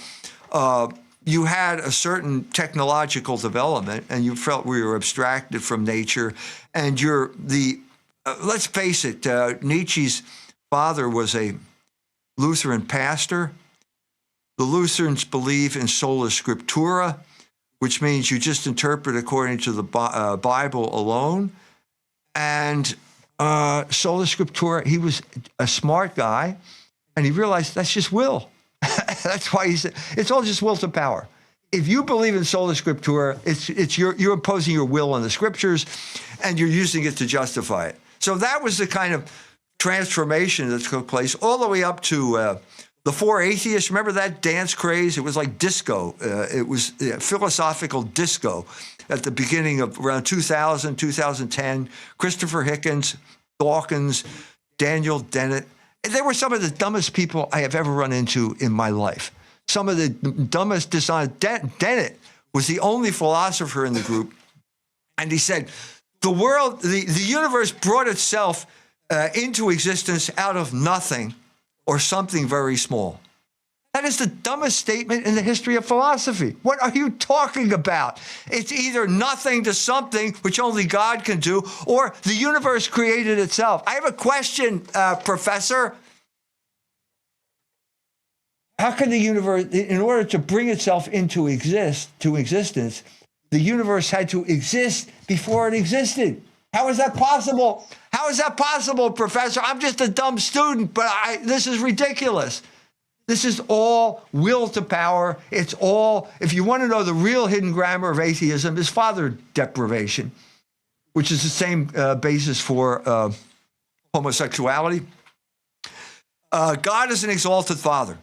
you had a certain technological development, and you felt we were abstracted from nature, and the let's face it, Nietzsche's father was a Lutheran pastor. The Lutherans believe in sola scriptura, which means you just interpret according to the Bible alone. And sola scriptura, he was a smart guy, and he realized that's just will. That's why he said, it's all just will to power. If you believe in sola scriptura, you're imposing your will on the scriptures, and you're using it to justify it. So that was the kind of transformation that took place all the way up to the Four Atheists. Remember that dance craze? It was like disco. It was philosophical disco at the beginning of around 2000, 2010. Christopher Hitchens, Dawkins, Daniel Dennett. They were some of the dumbest people I have ever run into in my life. Some of the dumbest dishonest. Dennett was the only philosopher in the group. And he said, the world, the universe brought itself into existence out of nothing or something very small. That is the dumbest statement in the history of philosophy. What are you talking about? It's either nothing to something, which only God can do, or the universe created itself. I have a question, Professor. How can the universe, in order to bring itself into existence, the universe had to exist before it existed? How is that possible? How is that possible, Professor? I'm just a dumb student, but this is ridiculous. This is all will to power. It's all, if you want to know the real hidden grammar of atheism, is father deprivation, which is the same basis for homosexuality. God is an exalted father.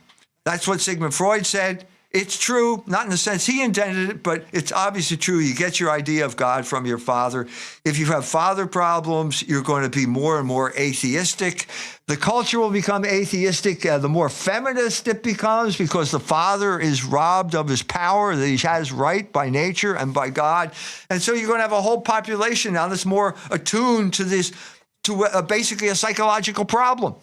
That's what Sigmund Freud said. It's true, not in the sense he intended it, but it's obviously true. You get your idea of God from your father. If you have father problems, you're going to be more and more atheistic. The culture will become atheistic. The more feminist it becomes, because the father is robbed of his power that he has right by nature and by God. And so you're going to have a whole population now that's more attuned to this, to basically a psychological problem.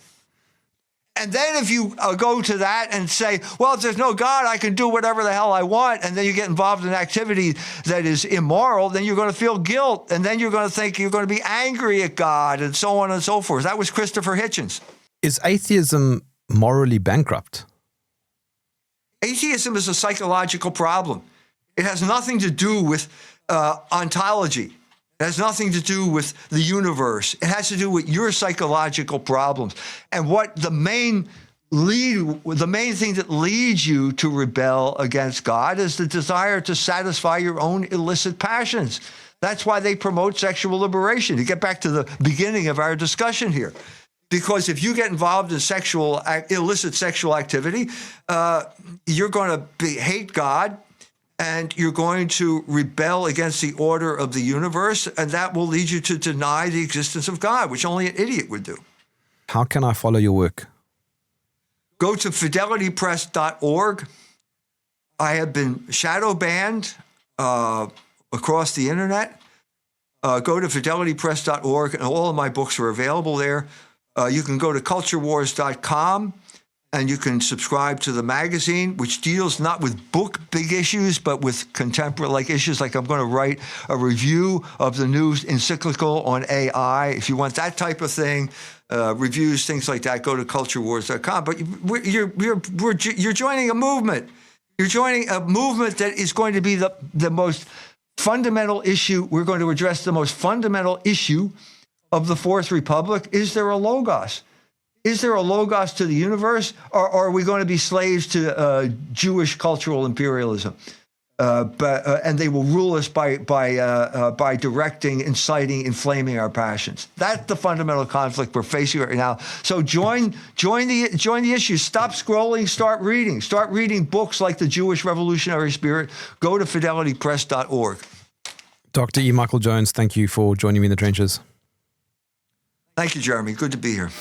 And then if you go to that and say, well, if there's no God, I can do whatever the hell I want, and then you get involved in activity that is immoral, then you're going to feel guilt, and then you're going to think you're going to be angry at God, and so on and so forth. That was Christopher Hitchens. Is atheism morally bankrupt? Atheism is a psychological problem. It has nothing to do with ontology. It has nothing to do with the universe. It has to do with your psychological problems. And what the main thing that leads you to rebel against God is the desire to satisfy your own illicit passions. That's why they promote sexual liberation. To get back to the beginning of our discussion here. Because if you get involved in illicit sexual activity, you're going to hate God, and you're going to rebel against the order of the universe, and that will lead you to deny the existence of God, which only an idiot would do. How can I follow your work? Go to fidelitypress.org. I have been shadow banned across the internet. Go to fidelitypress.org, and all of my books are available there. You can go to culturewars.com. And you can subscribe to the magazine, which deals not with big issues, but with contemporary issues. Like I'm going to write a review of the new encyclical on AI. If you want that type of thing, reviews, things like that, go to culturewars.com. But you're joining a movement. You're joining a movement that is going to be the most fundamental issue. We're going to address the most fundamental issue of the Fourth Republic. Is there a logos? Is there a logos to the universe, or are we going to be slaves to Jewish cultural imperialism? And they will rule us by directing, inciting, inflaming our passions. That's the fundamental conflict we're facing right now. So join the issue. Stop scrolling. Start reading. Start reading books like The Jewish Revolutionary Spirit. Go to fidelitypress.org. Dr. E. Michael Jones, thank you for joining me in the trenches. Thank you, Jeremy. Good to be here.